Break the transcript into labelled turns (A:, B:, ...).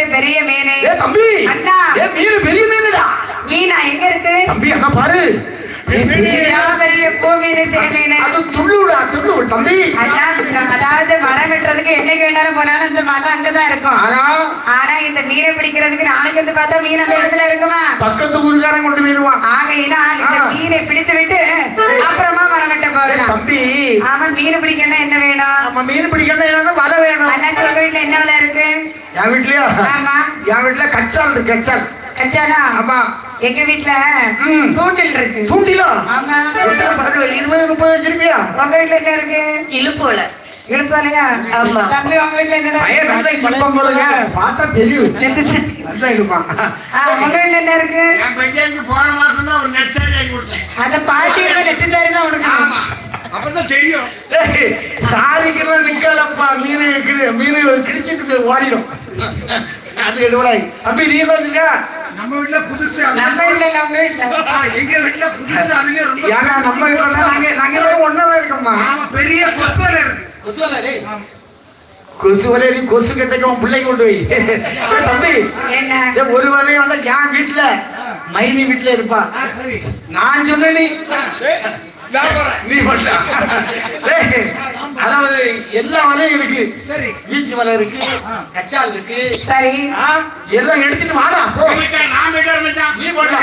A: பேரு பெரிய மீன்.
B: தம்பி
A: அண்ணா
B: மீன் பெரிய மீனுடா.
A: மீனா எங்க இருக்கு
B: தம்பி? அங்க பாரு,
A: பெரிய பூ மீன், சில மீன்.
B: அது துள்ளுடா, துள்ளு தம்பி.
A: அதாவது மரம் வெட்டுறதுக்கு என்னைக்கு வேணாலும் போனாலும் இந்த மரம் அங்கதான் இருக்கும். ஆனா இந்த மீனை பிடிக்கிறதுக்கு நாளைக்கு வந்து பார்த்தா மீன் அந்த இடத்துல இருக்குமா?
B: பக்கத்து ஊருக்காரன் கொண்டு போயிருவான்.
A: ஆகையினால் இந்த மீனை பிடித்து விட்டு அப்புறமா மரம் வெட்ட போகலாம்.
B: தம்பி
A: அவன் மீன் பிடிக்கணும் என்ன வேணும்?
B: நம்ம மீன் பிடிக்கணும் என்ன வலை வேணும்.
A: அண்ணாச்சி உங்க வீட்டுல என்ன வலை இருக்கு?
B: என் வீட்லயா?
A: ஆமா,
B: என் வீட்டுல கச்சால் இருக்கு. கச்சால்
A: கச்சாலா?
B: ஆமா.
A: எங்க வீட்டுல தூண்டில் இருக்கு.
B: தூண்டிலா?
A: ஆமா.
B: 20-30 வச்சிருப்பியா?
A: உங்க வீட்டுல என்ன இருக்கு? இழுப்பு வலை. இழுப்பு வலையா? ஆமா. தம்பி உங்க வீட்டுல என்ன?
B: பார்த்தா தெரியும். நல்லா இருப்பான்.
A: உங்க வீட்டுல என்ன இருக்கு?
C: போன மாசம் தான் ஒரு நெட் சாரி கொடுத்தேன்.
A: அந்த பாட்டி நெட்டு சாரி தான் உனக்கு.
C: அப்பதான் தெரியும்.
B: சாரிக்கு நிக்கலப்பா. மீன் கிடிச்சிட்டு ஓடிடும். அது எடுவடாய். தம்பி நீ வந்துருக்கா?
C: நம்ம வீட்டுல புதுசு.
A: நம்ம வீட்டுல இல்ல, உங்க வீட்டுல.
C: எங்க வீட்டுல புதுசு. அதுலயே ரொம்ப
B: ஏன்னா நம்ம வீட்டுல நாங்க ஒன்னதான் இருக்கோம்மா.
C: பெரிய கொசுவலை இருக்கு.
B: கொசு வரை கொசு கட்டைக்கு பிள்ளைங்க கொண்டு போய். தம்பி
A: என்ன
B: ஒரு வரையும் வந்து என் வீட்டுல மைனி வீட்டுல இருப்பா. நான் சொன்ன நீ பண்ண. அதாவது எல்லா வலையும் இருக்கு.
C: சரி,
B: பீச் வலை இருக்கு, கச்சால் இருக்கு.
A: சரி,
B: எல்லாம் எடுத்துட்டு வாடா.
C: நான்
B: நீ போட்டா